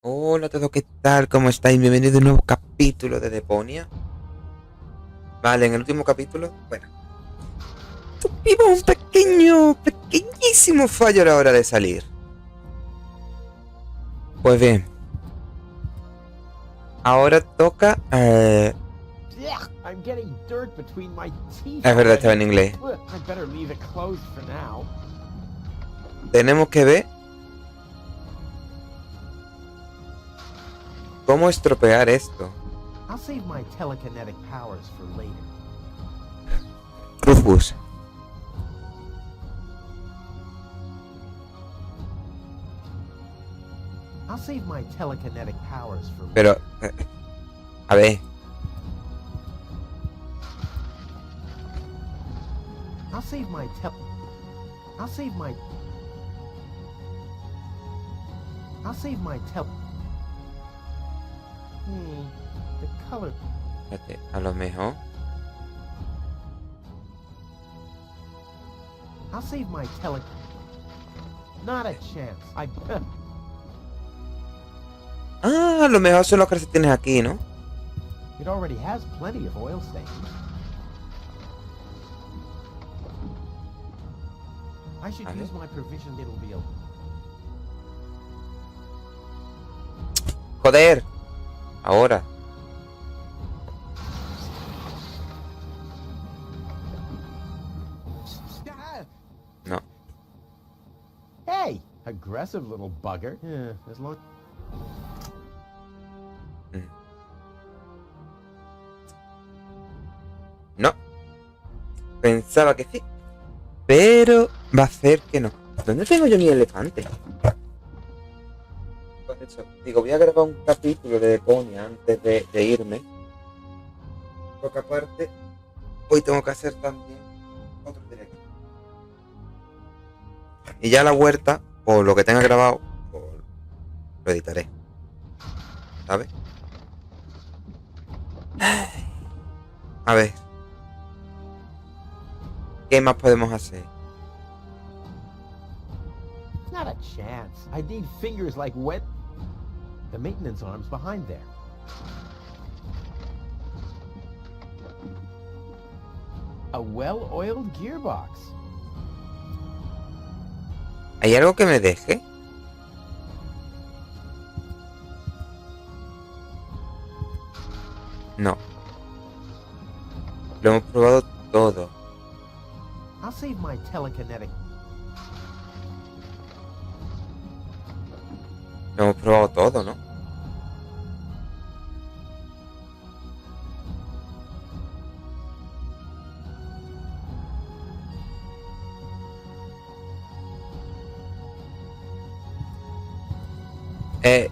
Hola a todos, ¿qué tal? ¿Cómo estáis? Bienvenido a un nuevo capítulo de Deponia. Vale, en el último capítulo, bueno, tuvimos un pequeñísimo fallo a la hora de salir. Pues bien, ahora toca... I'm getting dirt between my teeth es verdad, estaba en already. inglés. I better leave it closed for now. Tenemos que ver cómo estropear esto. I'll save my telekinetic powers for later. Rufus. I'll save my telekinetic powers for later. Pero... a ver, I'll save my I'll save my I'll save my the color. espérate, a lo mejor... I'll save my Not a chance. Ah, a lo mejor son los calcetines aquí, ¿no? It already has plenty of oil stains. I should Vale. use my provision. It'll be a... Joder. Ahora. No. Hey, aggressive little bugger. Yeah, as long. No. Pensaba que sí. Pero va a ser que no. ¿Dónde tengo yo mi elefante? Pues eso. Digo, voy a grabar un capítulo de Deponia antes de irme. Porque aparte, hoy tengo que hacer también otro directo. Y ya la huerta, o lo que tenga grabado, pues lo editaré. ¿Sabes? A ver. ¿Qué más podemos hacer? Not a chance. I need fingers like wet. The maintenance arm's behind there. A well-oiled gearbox. ¿Hay algo que me deje? No. Lo hemos probado todo. I'll save my telekinetic. Lo hemos probado todo, ¿no?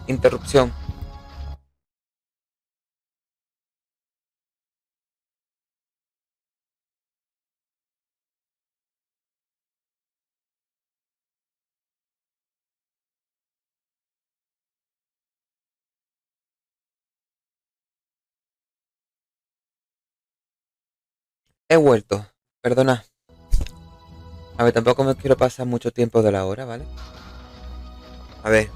Interrupción. He vuelto. Perdona. A ver, tampoco me quiero pasar mucho tiempo de la hora, ¿vale? A ver.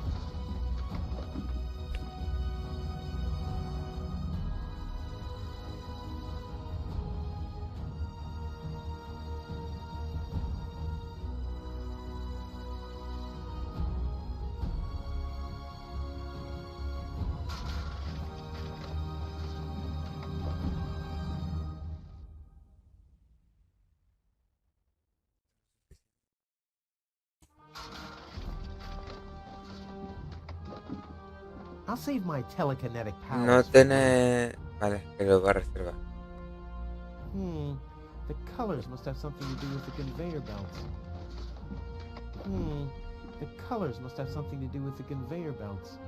I'll save my telekinetic powers. No tiene... Vale, que lo va a reservar. The colors must have something to do with the conveyor belts. The colors must have something to do with the conveyor belts.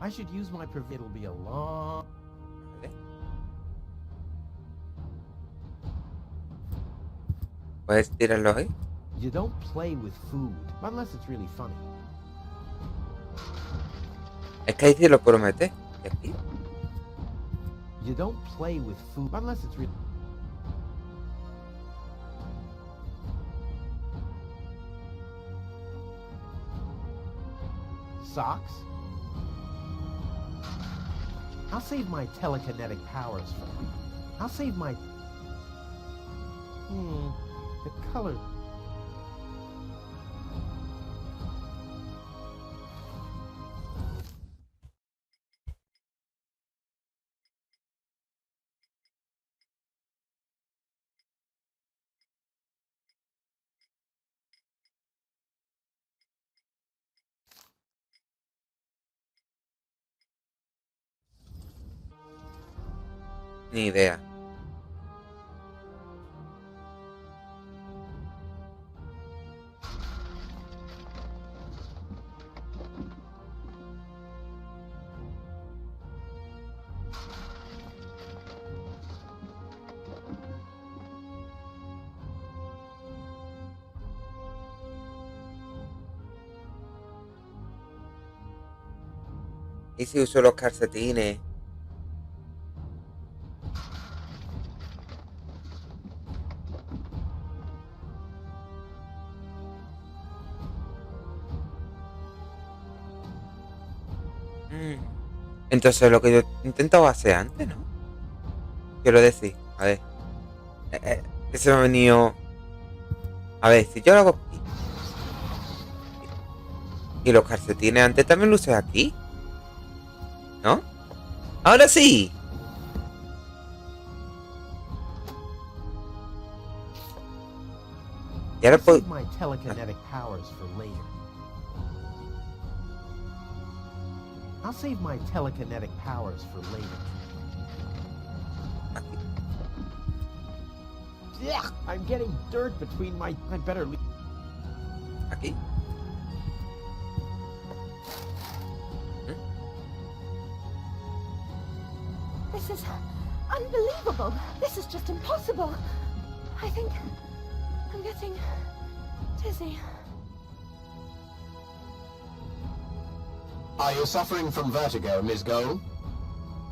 I should use my It'll be a long... Vale. ¿Puedes tirarlo ahí? You don't play with food, unless it's really funny. Es que ahí sí lo promete. ¿Y aquí? You don't play with food, unless it's really... socks? I'll save my telekinetic powers for... I'll save my... the color... Ni idea. ¿Y si uso los calcetines? Entonces lo que yo intentaba hacer antes, ¿no? Quiero decir, a ver. Que se me ha venido... A ver, si yo lo hago aquí. Y los calcetines antes también los usé aquí, ¿no? ¡Ahora sí! Y ahora puedo... my telekinetic powers for later. I'll save my telekinetic powers for later. Yeah, I'm getting dirt between my... I better leave. Aquí. This is unbelievable. This is just impossible. I think I'm getting dizzy. Are you suffering from vertigo, Miss Gold?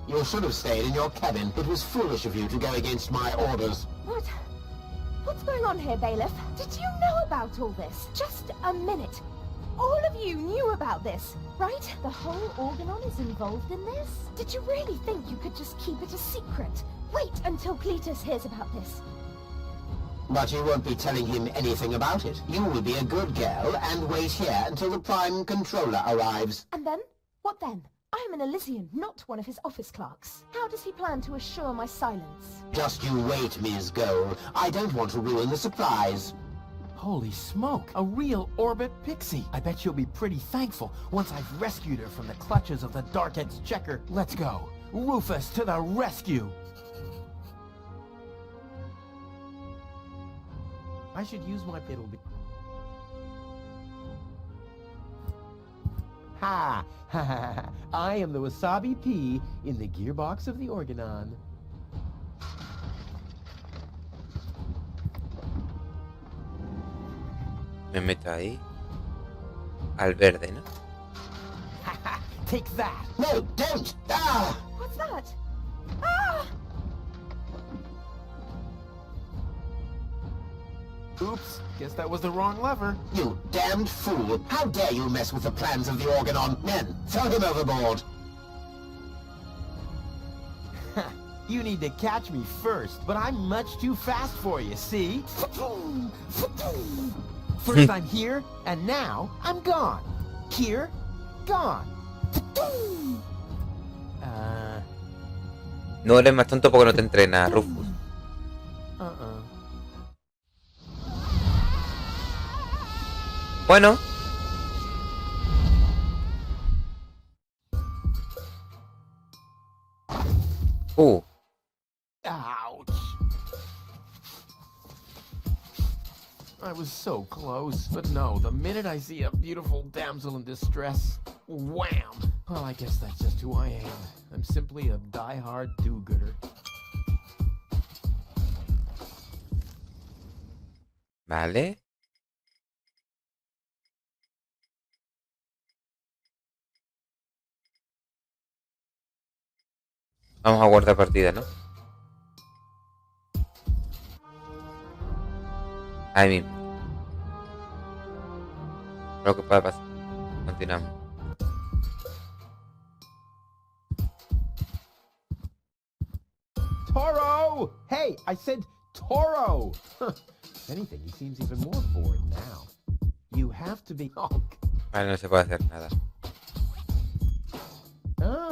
You should have stayed in your cabin. It was foolish of you to go against my orders. What? What's going on here, Bailiff? Did you know about all this? Just a minute. All of you knew about this, right? The whole Organon is involved in this? Did you really think you could just keep it a secret? Wait until Cletus hears about this. But you won't be telling him anything about it. You will be a good girl and wait here until the Prime Controller arrives. And then? What then? I am an Elysian, not one of his office clerks. How does he plan to assure my silence? Just you wait, Ms. Gold. I don't want to ruin the surprise. Holy smoke! A real orbit pixie! I bet you'll be pretty thankful once I've rescued her from the clutches of the Dark Exchequer. Let's go! Rufus to the rescue! I should use my... It'll be... Ha! Ha ha ha! I am the Wasabi Pea in the gearbox of the Organon. Me meto ahí. Al verde, ¿no? Ha ha! Take that! No, don't! Ah! What's that? Ah! Oops, guess that was the wrong lever. You damned fool! How dare you mess with the plans of the Organon? Men, throw him overboard! You need to catch me first, but I'm much too fast for you, see? First I'm here, and now I'm gone. Here, gone. No eres más tonto porque no te entrenas, Rufus. Bueno. Ouch. I was so close, but no, the minute I see a beautiful damsel in distress, wham! Well, I guess that's just who I am. I'm simply a die-hard do-gooder. Vale. Vamos a guardar partida, ¿no? Ahí mismo. Lo que pueda pasar. Continuamos. Toro! Hey, I said Toro! If anything, he seems even more bored now. You have to be... Oh, Vale, no se puede hacer nada.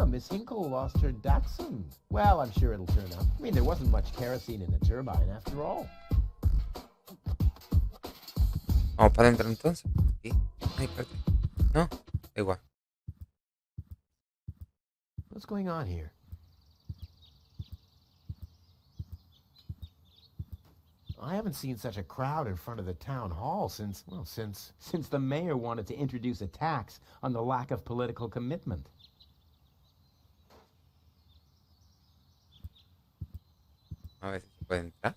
Miss Hinkle lost her Dachshund. Well, I'm sure it'll turn up. I mean, there wasn't much kerosene in the turbine after all. Vamos para adentro entonces. Sí. Ay, espérate. No, da igual. What's going on here? I haven't seen such a crowd in front of the town hall since the mayor wanted to introduce a tax on the lack of political commitment. A ver si se puede entrar.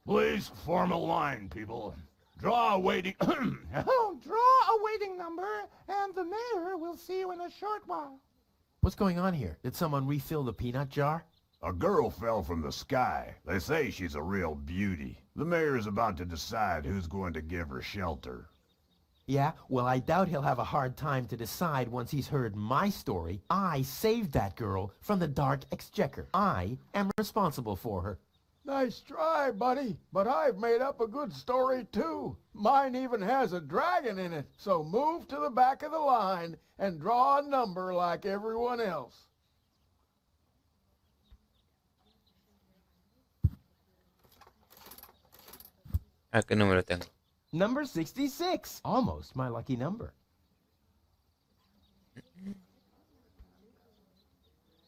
Please form a line, people. Draw a waiting... Oh, draw a waiting number, and the mayor will see you in a short while. What's going on here? Did someone refill the peanut jar? A girl fell from the sky. They say she's a real beauty. The mayor is about to decide who's going to give her shelter. Yeah, well, I doubt he'll have a hard time to decide once he's heard my story. I saved that girl from the dark exchequer. I am responsible for her. Nice try, buddy, but I've made up a good story, too. Mine even has a dragon in it, so move to the back of the line and draw a number like everyone else. ¿A qué número tengo? Number 66. Almost my lucky number.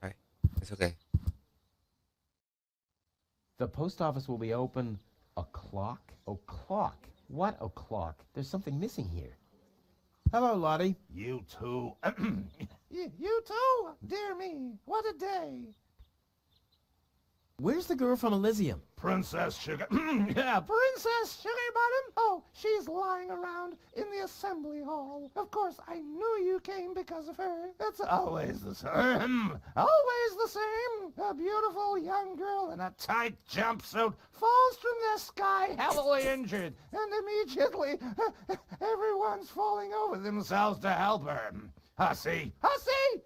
Ay, ¿eso qué? The post office will be open o'clock? O'clock? What o'clock? There's something missing here. Hello, Lottie. You two... You too? Dear me, what a day. Where's the girl from Elysium? Princess Sugar... Yeah, Princess Sugarbottom? Oh, she's lying around in the assembly hall. Of course, I knew you came because of her. That's always the same. Always the same. A beautiful young girl in a tight jumpsuit falls from the sky heavily injured, and immediately everyone's falling over themselves to help her. Hussy! Hussy!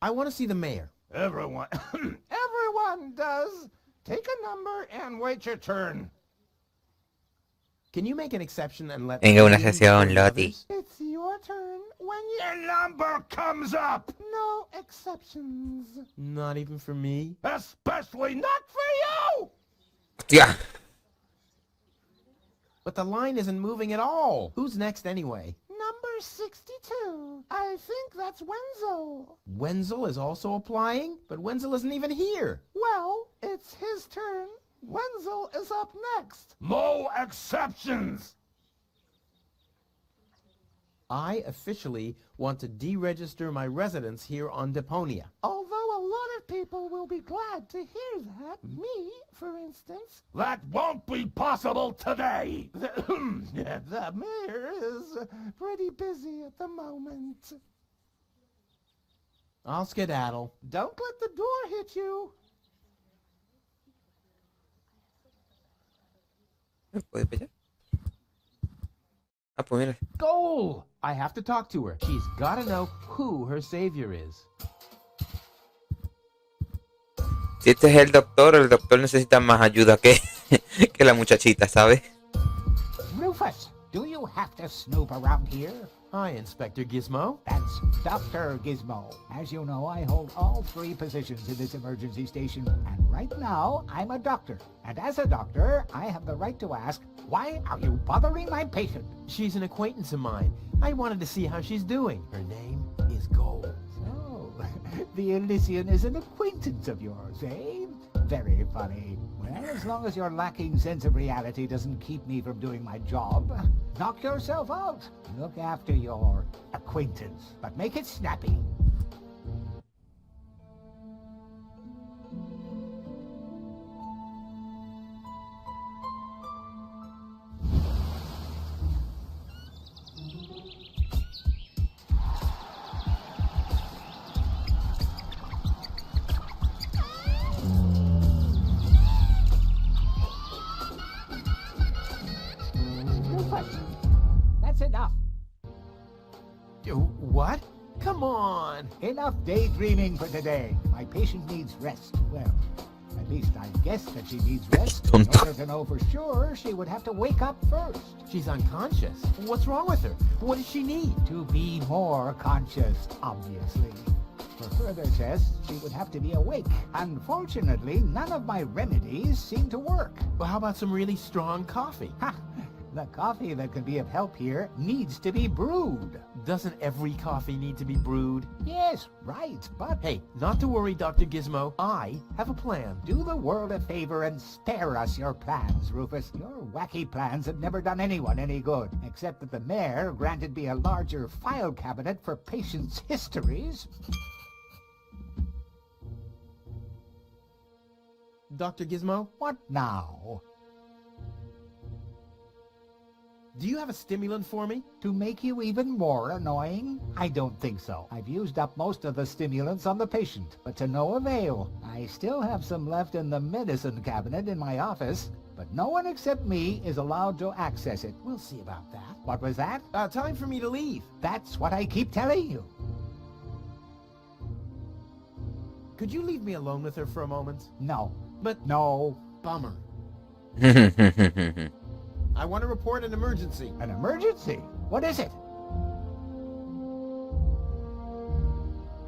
I want to see the mayor. Everyone... Everyone does. Take a number and wait your turn. Can you make an exception and let... Venga, una me sesión, join Lottie. others? It's your turn when you... Your number comes up! No exceptions. Not even for me? Especially not... Not for you! ¡Hostia! But the line isn't moving at all. Who's next anyway? Number 62. I think that's Wenzel. Wenzel is also applying? But Wenzel isn't even here. Well, it's his turn. Wenzel is up next. No exceptions! I officially want to deregister my residence here on Deponia. Although a lot of people will be glad to hear that. Me, for instance. That won't be possible today! The mayor is pretty busy at the moment. I'll skedaddle. Don't let the door hit you. ¿Puede pillar? Ah, pues mira. Goal! I have to talk to her. She's gotta know who her savior is. Si este es el doctor necesita más ayuda que, que la muchachita, ¿sabes? Rufus, do you have to snoop around here? Hi, Inspector Gizmo. That's Dr. Gizmo. As you know, I hold all 3 positions in this emergency station, and right now, I'm a doctor. And as a doctor, I have the right to ask, why are you bothering my patient? She's an acquaintance of mine. I wanted to see how she's doing. Her name is Gold. So, the Elysian is an acquaintance of yours, eh? Very funny. Well, as long as your lacking sense of reality doesn't keep me from doing my job, knock yourself out. Look after your acquaintance, but make it snappy. That's enough. What? Come on! Enough daydreaming for today. My patient needs rest. Well, at least I guess that she needs rest. In order to know for sure, she would have to wake up first. She's unconscious. What's wrong with her? What does she need? To be more conscious, obviously. For further tests, she would have to be awake. Unfortunately, none of my remedies seem to work. Well, how about some really strong coffee? Ha! The coffee that can be of help here needs to be brewed. Doesn't every coffee need to be brewed? Yes, right, but Hey, not to worry, Dr. Gizmo. I have a plan. do the world a favor and spare us your plans, Rufus. Your wacky plans have never done anyone any good, except that the mayor granted me a larger file cabinet for patients' histories. Dr. Gizmo, What now? do you have a stimulant for me? To make you even more annoying? I don't think so. I've used up most of the stimulants on the patient, but to no avail. I still have some left in the medicine cabinet in my office, but no one except me is allowed to access it. We'll see about that. What was that? Time for me to leave. That's what I keep telling you. Could you leave me alone with her for a moment? No. But No. bummer. I want to report an emergency. An emergency? What is it?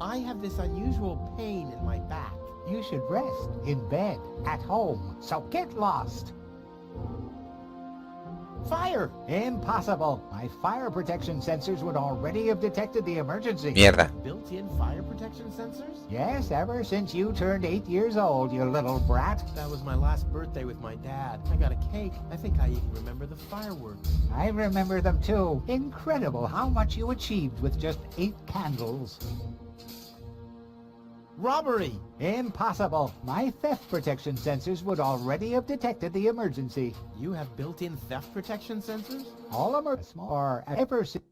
I have this unusual pain in my back. You should rest in bed, at home, so get lost. Fire! Impossible. My fire protection sensors would already have detected the emergency. Mierda. Built-in fire protection sensors? Yes, ever since you turned 8 years old, you little brat. That was my last birthday with my dad. I got a cake. I think I even remember the fireworks. I remember them too. Incredible how much you achieved with just 8 candles. Robbery! Impossible. My theft protection sensors would already have detected the emergency. You have built-in theft protection sensors? All or ever since.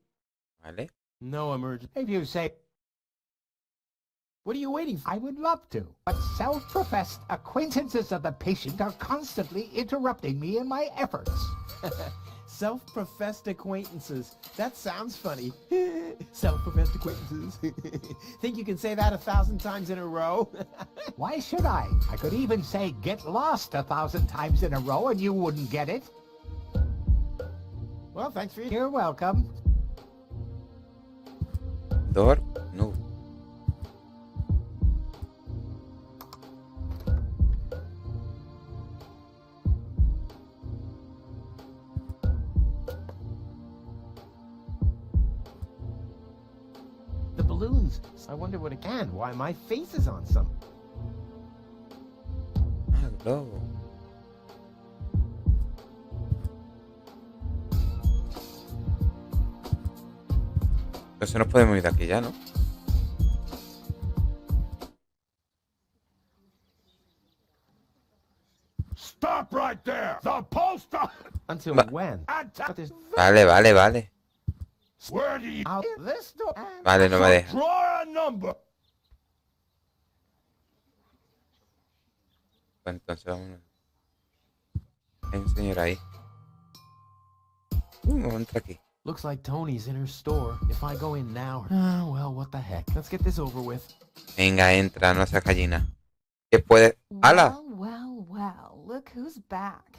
Vale. No emergency. If you say, What are you waiting for? I would love to, but self-professed acquaintances of the patient are constantly interrupting me in my efforts. Self-professed acquaintances. That sounds funny. Self-professed acquaintances. Think you can say that 1,000 times in a row? Why should I? I could even say get lost 1,000 times in a row and you wouldn't get it. Well, thanks for your... You're welcome. Door. No. The balloons. I wonder what it can. Why my face is on some. Ah, globo. Entonces nos podemos ir de aquí ya, ¿no? Stop right there! The post Until But- when? and But there's Vale. where do you out This door and Vale, no me deja. draw a number? Pues entonces vámonos. Hay un señor ahí. Vamos a entrar aquí. Looks like Tony's in her store. If I go in now... well, what the heck. Let's get this over with. Venga, entra, no seas gallina. ¿Qué puede? ¡Hala! Well, look who's back.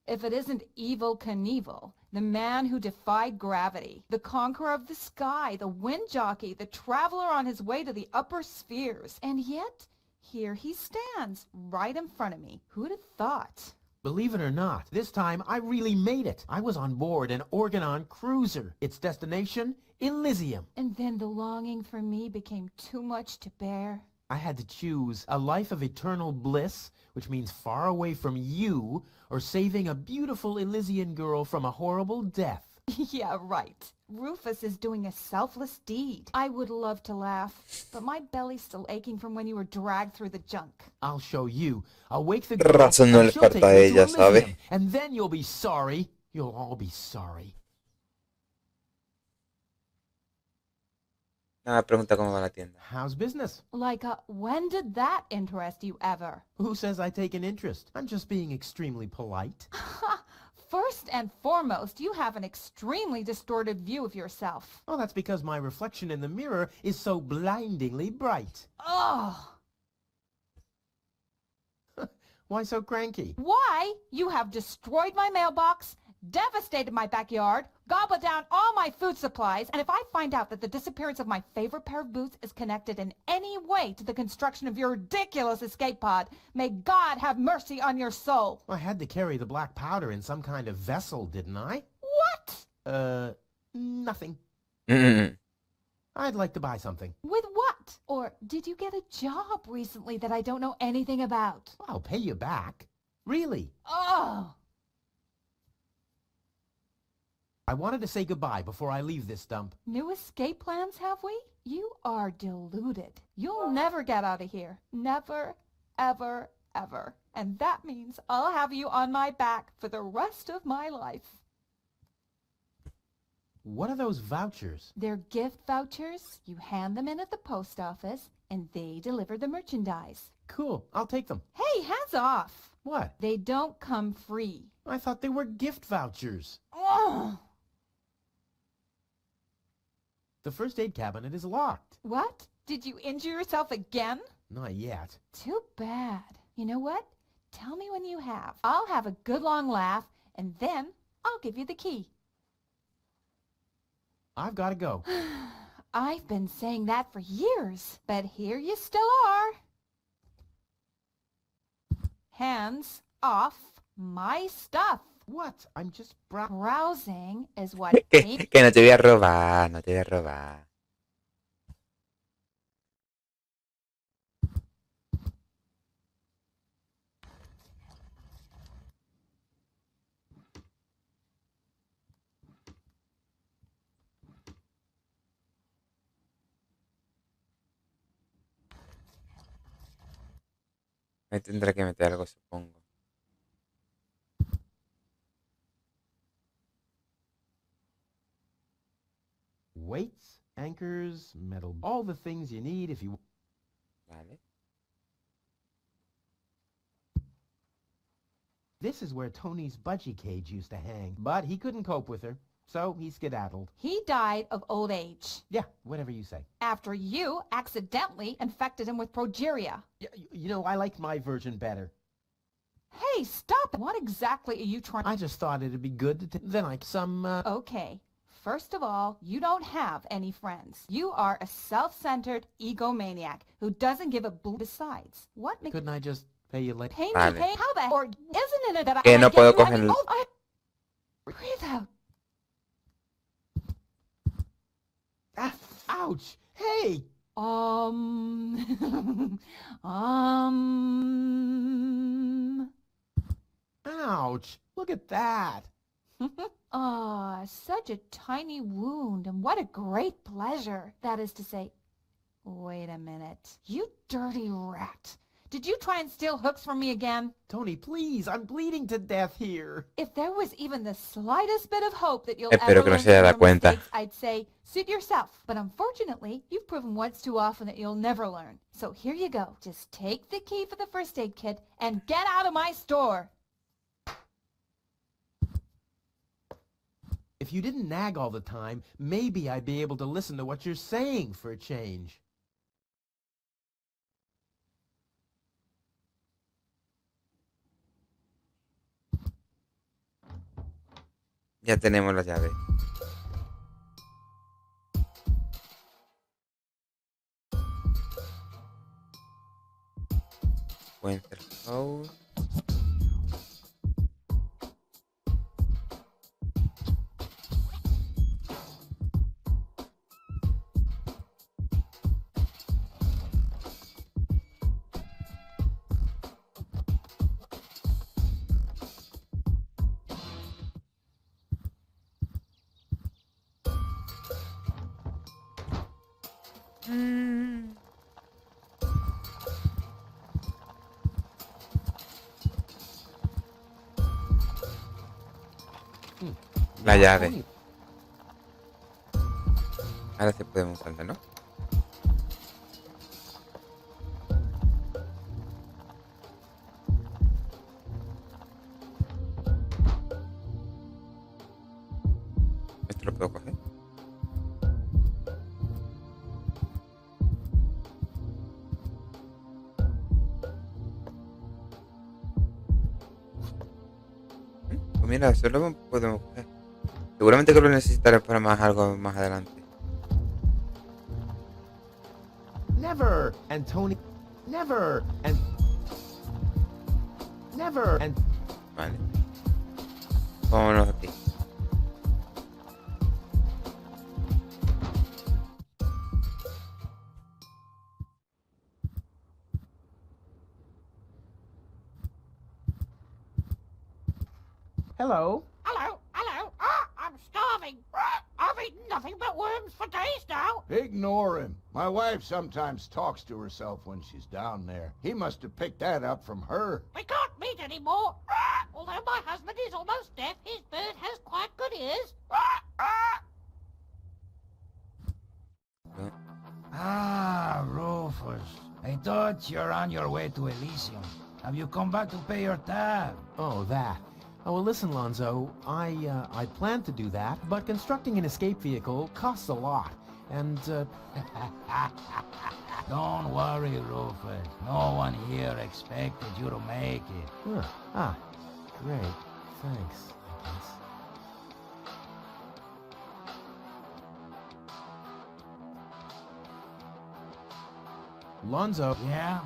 If it isn't Evil Knievel, the man who defied gravity, the conqueror of the sky, the wind jockey, the traveler on his way to the upper spheres. And yet, here he stands, right in front of me. Who'd have thought? Believe it or not, this time I really made it. I was on board an Organon cruiser. Its destination, Elysium. And then the longing for me became too much to bear. I had to choose a life of eternal bliss, which means far away from you, or saving a beautiful Elysian girl from a horrible death. Yeah, right. Rufus is doing a selfless deed. I would love to laugh, but my belly's still aching from when you were dragged through the junk. I'll show you. I'll wake the girl, Razón no and le she'll falta take a me to ella, ¿sabe? Elysium, and then you'll be sorry. You'll all be sorry. Nada, pregunta cómo va la tienda. How's business? Like, when did that interest you ever? Who says I take an interest? I'm just being extremely polite. First and foremost, you have an extremely distorted view of yourself. Oh, that's because my reflection in the mirror is so blindingly bright. Oh, Why so cranky? why? You have destroyed my mailbox, devastated my backyard, gobbled down all my food supplies, and if I find out that the disappearance of my favorite pair of boots is connected in any way to the construction of your ridiculous escape pod, may God have mercy on your soul. I had to carry the black powder in some kind of vessel, didn't I? What? Nothing. Mm-mm. I'd like to buy something. With what? Or did you get a job recently that I don't know anything about? I'll pay you back. Really. Oh! I wanted to say goodbye before I leave this dump. New escape plans, have we? You are deluded. You'll never get out of here. Never, ever, ever. And that means I'll have you on my back for the rest of my life. What are those vouchers? They're gift vouchers. You hand them in at the post office, and they deliver the merchandise. Cool. I'll take them. Hey, hands off! What? They don't come free. I thought they were gift vouchers. Oh! The first aid cabinet is locked. What? Did you injure yourself again? Not yet. Too bad. You know what? Tell me when you have. I'll have a good long laugh, and then I'll give you the key. I've got to go. I've been saying that for years, but here you still are. Hands off my stuff. What? I'm just Browsing is what Que no te voy a robar, no te voy a robar. Me tendré que meter algo, supongo. weights, anchors, metal, all the things you need if you... Vale. This is where Tony's budgie cage used to hang, but he couldn't cope with her, so he skedaddled. He died of old age. Yeah, whatever you say. After you accidentally infected him with progeria. You know, I like my version better. Hey, stop! What exactly are you trying... I just thought it'd be good to then like some, Okay. First of all, you don't have any friends. You are a self-centered egomaniac who doesn't give a besides. What makes... Couldn't I just pay you later? Pay me, Vale. pay... How the... Or isn't it that Que I no get puedo you any- coger el- Oh, breathe out. Ah, ouch! Hey! Ouch! Look at that! Ah, such a tiny wound, and what a great pleasure. That is to say, wait a minute. You dirty rat. Did you try and steal hooks from me again? Tony, please, I'm bleeding to death here. If there was even the slightest bit of hope that you'll Espero ever que no learn se haya from dado your cuenta. mistakes, I'd say, suit yourself. But unfortunately, you've proven once too often that you'll never learn. So here you go. Just take the key for the first aid kit and get out of my store. If you didn't nag all the time, maybe I'd be able to listen to what you're saying for a change. Ya tenemos la llave. Winter Code. La llave. Tony, Ahora sí podemos saltar, ¿no? Esto lo puedo coger. Pues mira, eso lo podemos coger. Seguramente que lo necesitaré para más algo más adelante. Never, and Tony. Never, and... Never, and... Vale. Vámonos aquí. Hello. Hello, hello. I'm starving. I've eaten nothing but worms for days now. Ignore him. My wife sometimes talks to herself when she's down there. He must have picked that up from her. We can't meet anymore. Although my husband is almost deaf, his bird has quite good ears. Ah, Rufus. I thought you're on your way to Elysium. Have you come back to pay your tab? Oh, that. Oh, well, listen, Lonzo. I planned to do that, but constructing an escape vehicle costs a lot. And, Don't worry, Rufus. No one here expected you to make it. Great. Thanks, I guess. Lonzo, Yeah?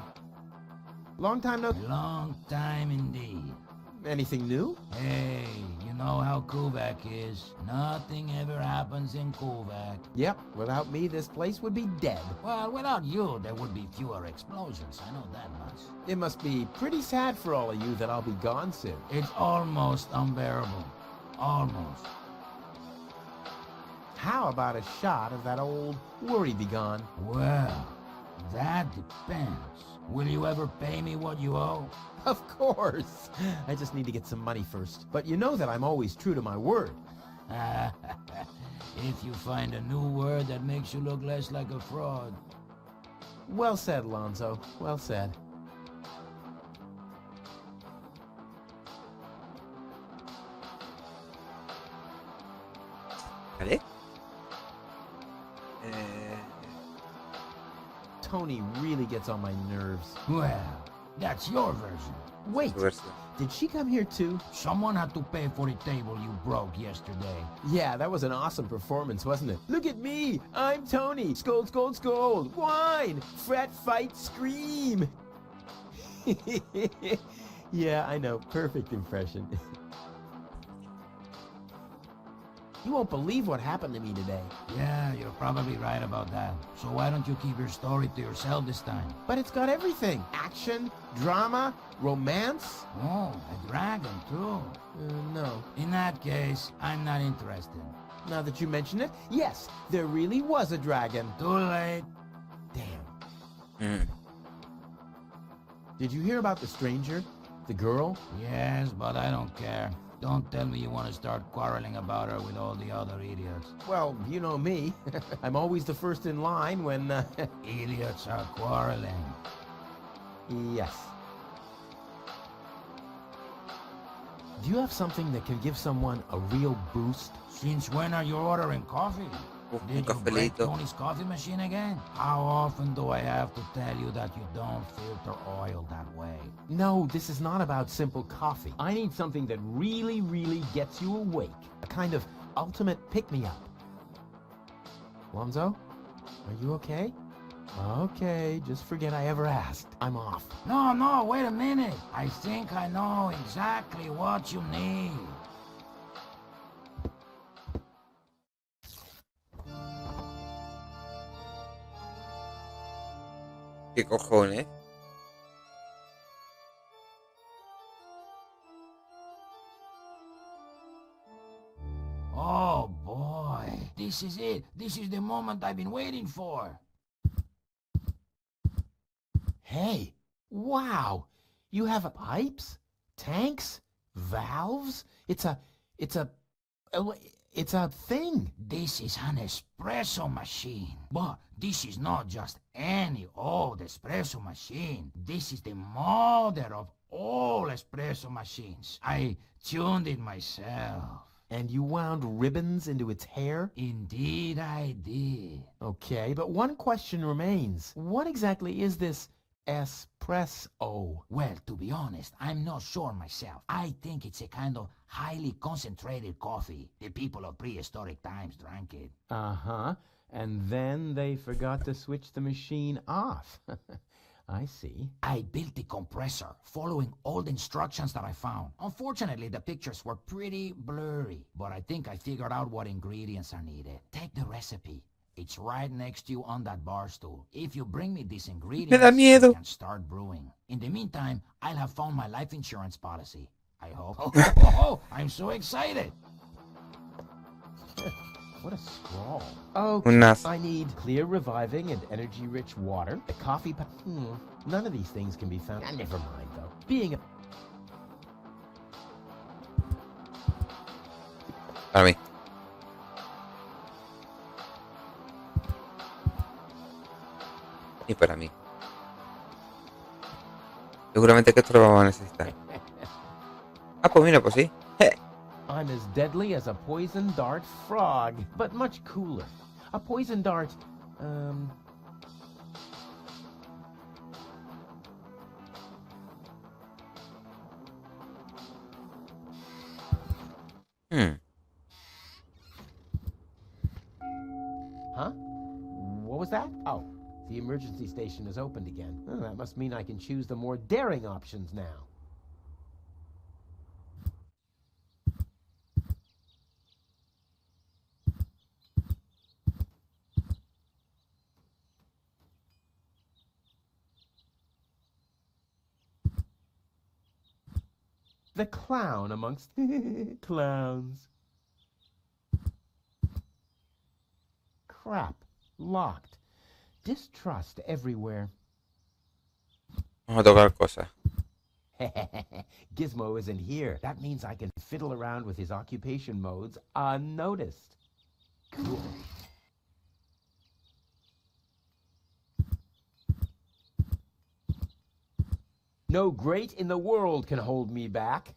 long time no... Long time indeed. Anything new? Hey, you know how Kuvak is. Nothing ever happens in Kuvak. Yep, without me, this place would be dead. Well, without you, there would be fewer explosions. I know that much. It must be pretty sad for all of you that I'll be gone soon. It's almost unbearable. Almost. How about a shot of that old worry be gone? Well, that depends. Will you ever pay me what you owe? Of course. I just need to get some money first. But you know that I'm always true to my word. If you find a new word that makes you look less like a fraud. Well said, Lonzo. Well said. Vale. Tony really gets on my nerves. Well, that's your version. Wait, Reverso. did she come here too? Someone had to pay for the table you broke yesterday. Yeah, that was an awesome performance, wasn't it? Look at me! I'm Tony! Scold, scold, scold! Whine! Fret, fight, scream! Yeah, I know. Perfect impression. You won't believe what happened to me today. Yeah, you're probably right about that. So why don't you keep your story to yourself this time? But it's got everything. Action, drama, romance. Oh, a dragon too. No. In that case, I'm not interested. Now that you mention it, yes, there really was a dragon. Too late. Damn. Did you hear about the stranger? The girl? Yes, but I don't care. Don't tell me you want to start quarreling about her with all the other idiots. Well, you know me. I'm always the first in line when, Idiots are quarreling. Yes. Do you have something that can give someone a real boost? Since when are you ordering coffee? Un Did you break cafelito. Tony's coffee machine again? How often do I have to tell you that you don't filter oil that way? No, this is not about simple coffee. I need something that really, really gets you awake. A kind of ultimate pick-me-up. Lonzo, are you okay? Okay, just forget I ever asked. I'm off. No, wait a minute. I think I know exactly what you need. ¿Qué cojones? Oh boy, this is it. This is the moment I've been waiting for. Hey, wow! You have pipes, tanks, valves. It's a thing. This is an espresso machine. But this is not just any old espresso machine. This is the mother of all espresso machines. I tuned it myself. And you wound ribbons into its hair? Indeed I did. Okay, but one question remains. What exactly is this espresso? Well, to be honest, I'm not sure myself. I think it's a kind of highly concentrated coffee. The people of prehistoric times drank it. Uh-huh. And then they forgot to switch the machine off. I see. I built the compressor, following all the instructions that I found. Unfortunately, the pictures were pretty blurry, but I think I figured out what ingredients are needed. Take the recipe. It's right next to you on that bar stool. If you bring me these ingredients, miedo. we can start brewing. In the meantime, I'll have found my life insurance policy. I hope. I'm so excited. What a scrawl. Oh, Unas. I need clear, reviving, and energy-rich water. The coffee none of these things can be found. Never mind, though. Being a... Para mí. Y para mí. Seguramente que esto lo vamos a necesitar. Ah, pues mira, pues sí. I'm as deadly as a poison dart frog, but much cooler. A poison dart, Huh? What was that? Oh, the emergency station is opened again. Oh, that must mean I can choose the more daring options now. The clown amongst clowns. Crap. Locked. Distrust everywhere. Vamos a tocar cosas. Gizmo isn't here. That means I can fiddle around with his occupation modes unnoticed. Cool. No great in the world can hold me back.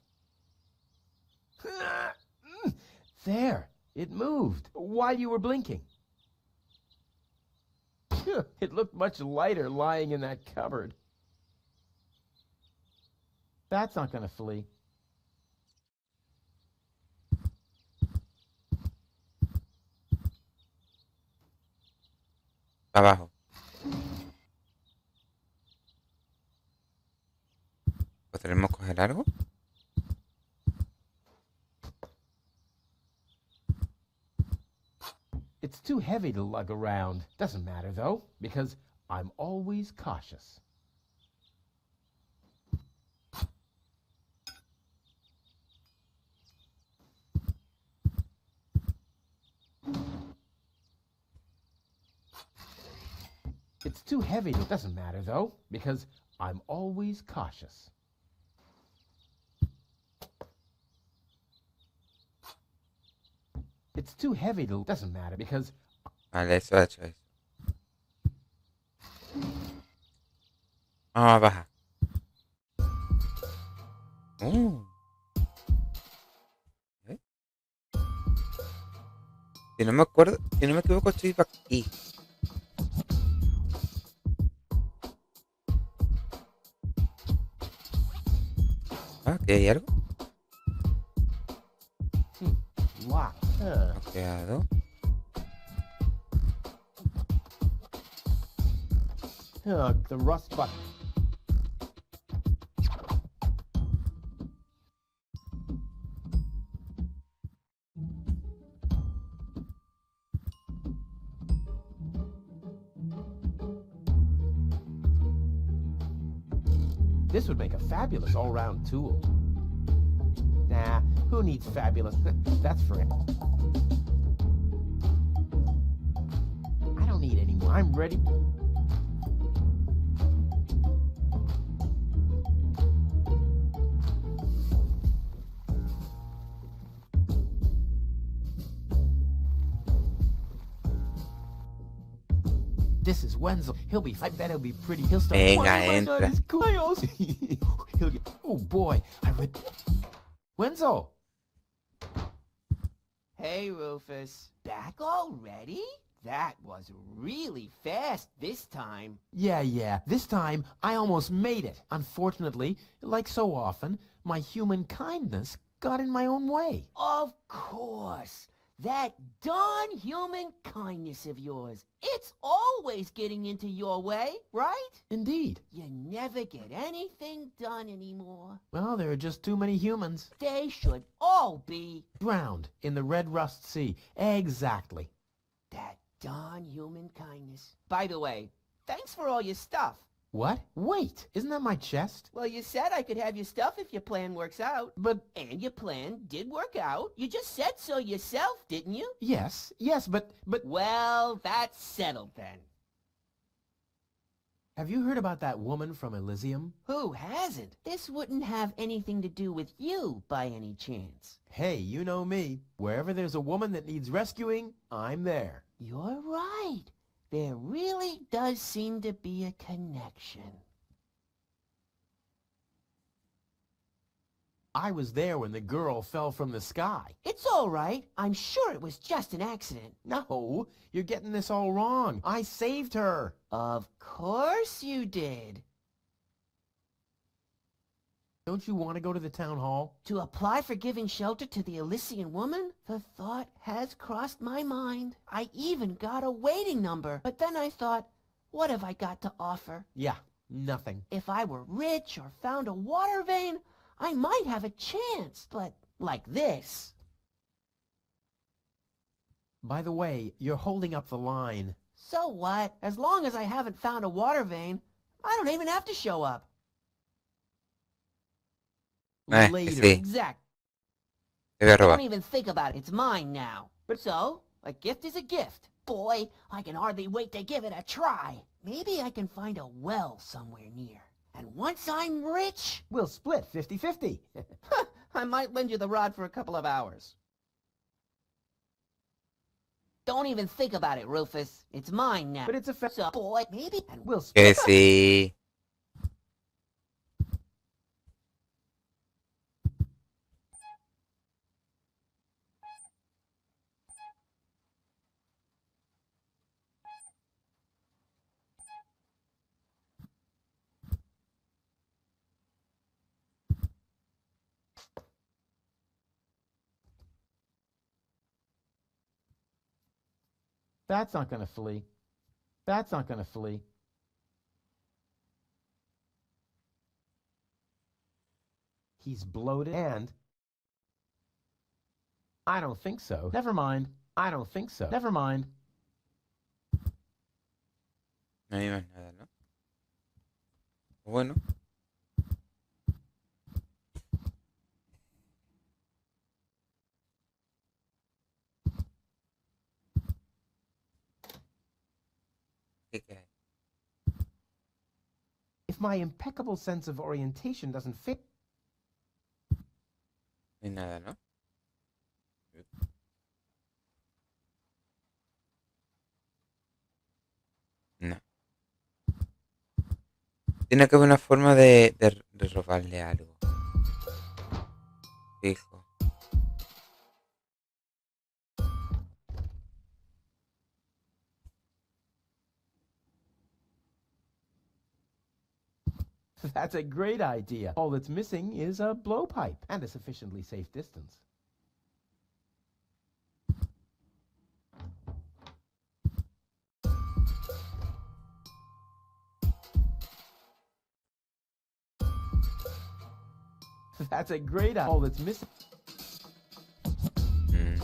There, it moved while you were blinking. It looked much lighter lying in that cupboard. That's not gonna flee. Abajo. ¿Podremos coger algo? It's too heavy to lug around. Doesn't matter, though, because I'm always cautious. It's too heavy. It doesn't matter, though, because I'm always cautious. It's too heavy to... Doesn't matter, because... Vale, eso ha hecho eso. Vamos a bajar. ¿Eh? Si no me acuerdo, si no me equivoco, estoy aquí. Ah, ¿aquí hay algo? Locked. Bloqueado. The rust button. This would make a fabulous all-round tool. Nah, who needs fabulous? That's for it. I don't need any more. I'm ready. This is Wenzel. He'll be. I bet he'll be pretty. He'll start. Venga, Oh my God, entra. he's coils. He'll get. Oh boy, I read. Wenzel. Hey, Rufus. Back already? That was really fast this time. Yeah, this time I almost made it. Unfortunately, like so often, my human kindness got in my own way. Of course. That darn human kindness of yours. It's always getting into your way, right? Indeed. You never get anything done anymore. Well, there are just too many humans. They should all be Drowned in the Red Rust Sea. Exactly. that darn human kindness. By the way, thanks for all your stuff. What? Wait, isn't that my chest? Well, you said I could have your stuff if your plan works out. But, And your plan did work out. You just said so yourself, didn't you? yes, but... Well, that's settled then. Have you heard about that woman from Elysium? Who hasn't? This wouldn't have anything to do with you by any chance. Hey, you know me. Wherever there's a woman that needs rescuing, I'm there. You're right. There really does seem to be a connection. I was there when the girl fell from the sky. It's all right. I'm sure it was just an accident. No, you're getting this all wrong. I saved her. Of course you did. Don't you want to go to the town hall? To apply for giving shelter to the Elysian woman? The thought has crossed my mind. I even got a waiting number. But then I thought, what have I got to offer? Yeah, nothing. If I were rich or found a water vein, I might have a chance. But like this. By the way, you're holding up the line. So what? As long as I haven't found a water vein, I don't even have to show up. Later. Sí. Exact. Te voy a robar. Don't even think about it. It's mine now. So, a gift is a gift. Boy, I can hardly wait to give it a try. Maybe I can find a well somewhere near. And once I'm rich, We'll split 50-50. I might lend you the rod for a couple of hours. Don't even think about it, Rufus. It's mine now. But it's a So, boy, maybe... And We'll Que split. sí. That's not gonna flee. That's not gonna flee. He's bloated and... I don't think so. Never mind. I don't think so. Never mind. No hay más nada, ¿no? Bueno. ¿Qué hay? If my impeccable sense of orientation doesn't fit... No hay nada, ¿no? No. Tiene que haber una forma de robarle algo. Fijo. That's a great idea. All that's missing is a blowpipe and a sufficiently safe distance. That's a great idea. All that's missing... Mm.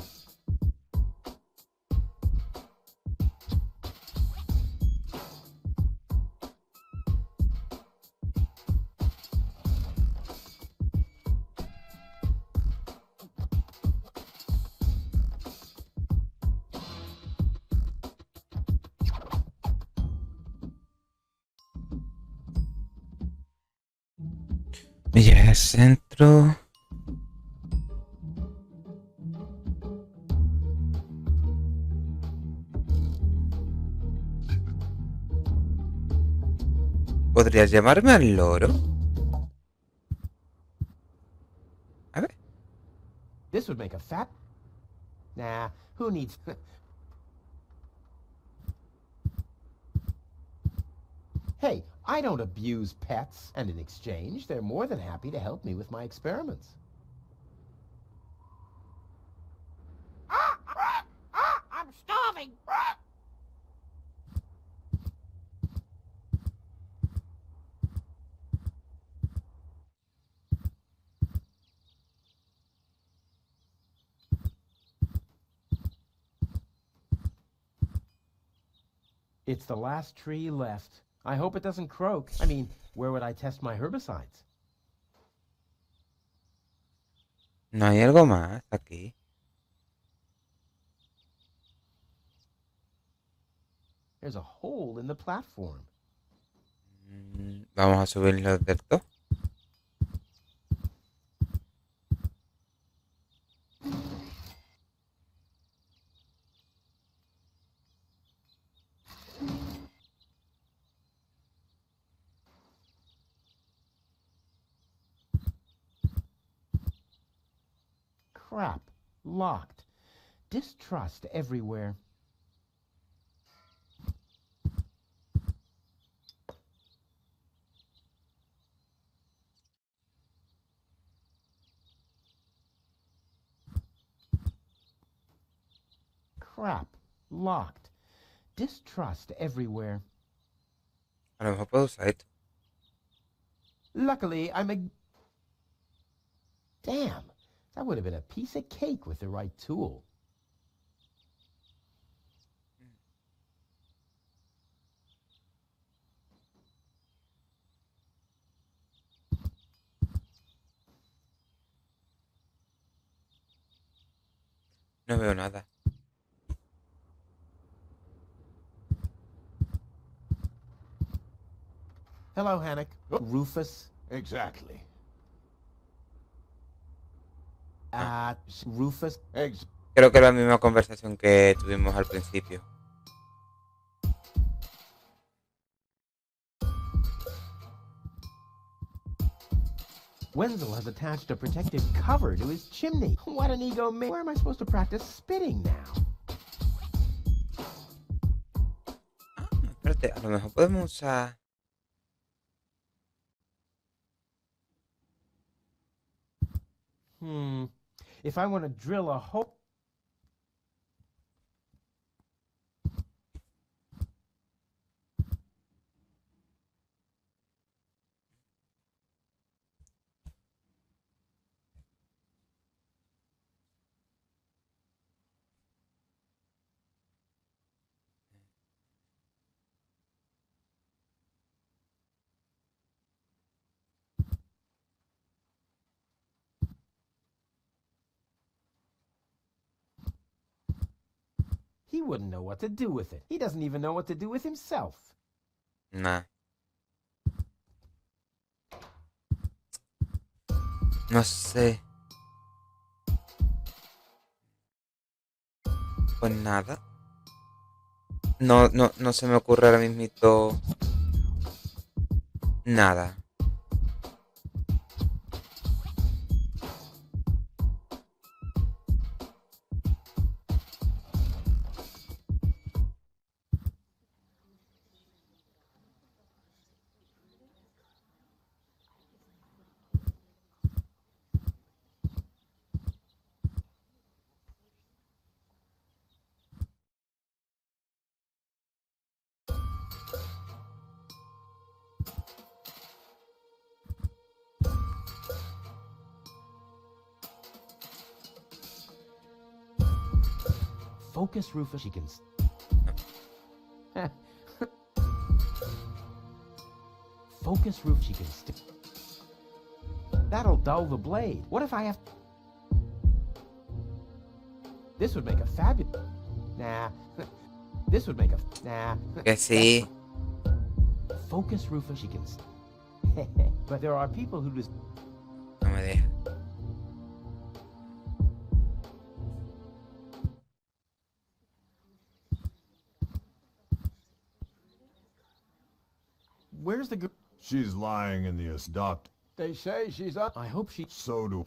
Villa Centro. ¿Podrías llamarme al loro? A ver. This would make a fat... Nah, who needs... Hey, I don't abuse pets, and in exchange, they're more than happy to help me with my experiments. I'm starving. It's the last tree left. I hope it doesn't croak. I mean, where would I test my herbicides? No hay algo más aquí. There's a hole in the platform. Vamos a subirlo del todo. Crap. Locked. Distrust everywhere. Crap. Locked. Distrust everywhere. A lo mejor puedo usar esto. Luckily, I'm a... Damn. That would have been a piece of cake with the right tool. No veo nada. Hello, Hannock. Rufus. Exactly. Rufus. Creo que es la misma conversación que tuvimos al principio. Wenzel has attached a protective cover to his chimney. What an ego man. Where am I supposed to practice spitting now? Espérate, a lo mejor podemos usar... If I want to drill a hole... He wouldn't know what to do with it. He doesn't even know what to do with himself. Nah. No sé. Pues nada. No se me ocurre ahora mismito nada. Focus, Rufus. She can... Focus, Rufus. She can stick... That'll dull the blade. What if I have... This would make a fabulous... Nah. This would make a... Nah. Que sí. Focus, Rufus. She can... But there are people who just... No me deja. Where's the... She's lying in the adopt. They say she's up. I hope she... So do.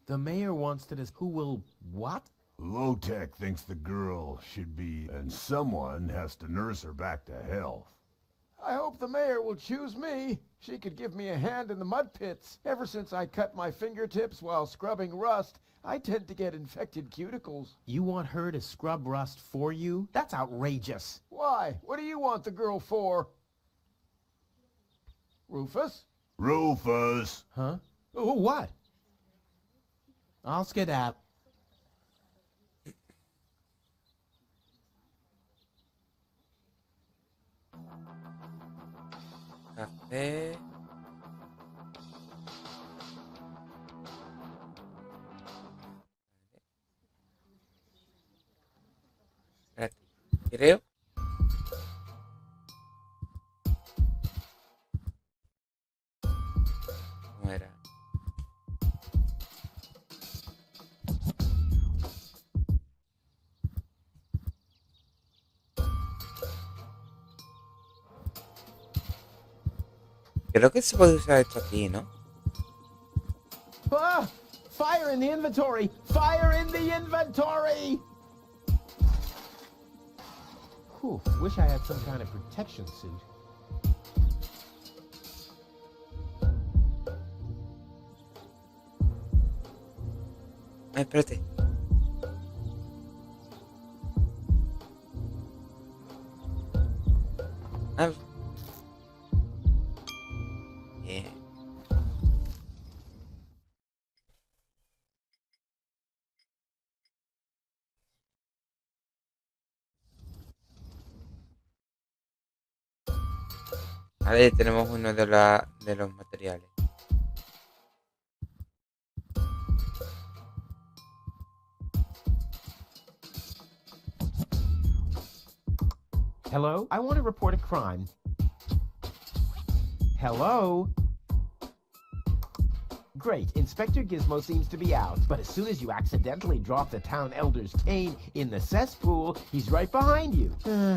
The mayor wants to who will what? Low-Tech thinks the girl should be, and someone has to nurse her back to health. I hope the mayor will choose me. She could give me a hand in the mud pits. Ever since I cut my fingertips while scrubbing rust, I tend to get infected cuticles. You want her to scrub rust for you? That's outrageous. Why? What do you want the girl for? Rufus? Rufus! Huh? Oh, what? I'll skedaddle. Café. Espérate, creo. ¿Cómo era? Creo que se puede usar esto aquí, ¿no? Ah! Fire in the inventory! Fire in the inventory! Whew, wish I had some kind of protection suit. Ay, espérate. Ah. Bien. A ver, tenemos uno de los materiales. Hello? I want to report a crime. Hello? Great, Inspector Gizmo seems to be out, but as soon as you accidentally drop the town elder's cane in the cesspool, he's right behind you.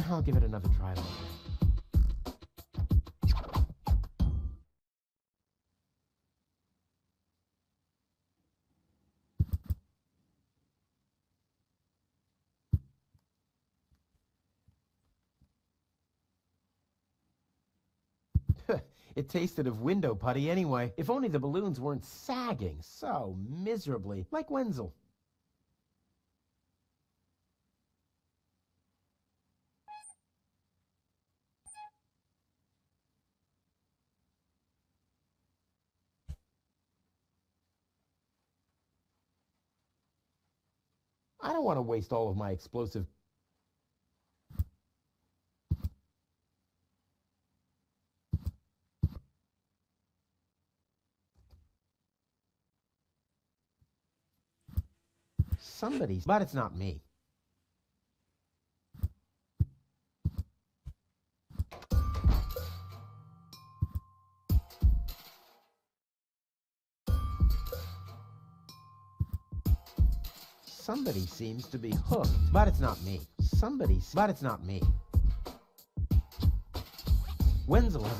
I'll give it another try later. It tasted of window putty anyway. If only the balloons weren't sagging so miserably, like Wenzel. I don't want to waste all of my explosive... Somebody's, but it's not me. Somebody seems to be hooked, but it's not me. But it's not me. Wenzel has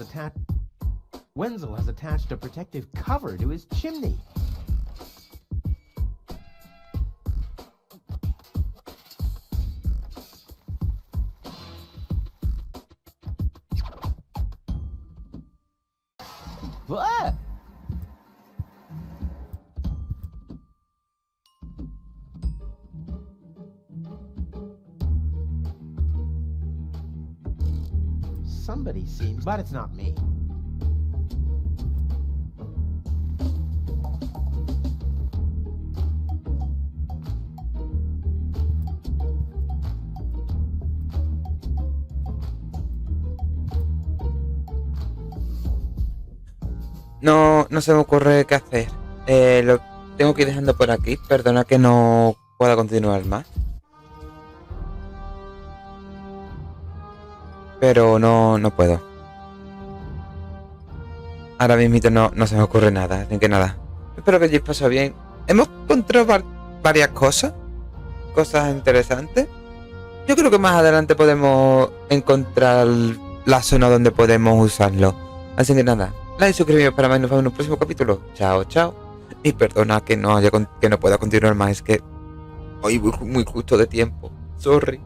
attached a protective cover to his chimney. What? Somebody seems, but it's not me. No se me ocurre qué hacer. Lo tengo que ir dejando por aquí. Perdona que no pueda continuar más. Pero no puedo. Ahora mismo no se me ocurre nada. Así que nada. Espero que hayáis pasado bien. Hemos encontrado varias cosas. Cosas interesantes. Yo creo que más adelante podemos encontrar la zona donde podemos usarlo. Así que nada. Like y suscribiros para más. Nos vemos en un próximo capítulo. Chao, chao. Y perdona que no pueda continuar más, es que hoy voy muy justo de tiempo. Sorry.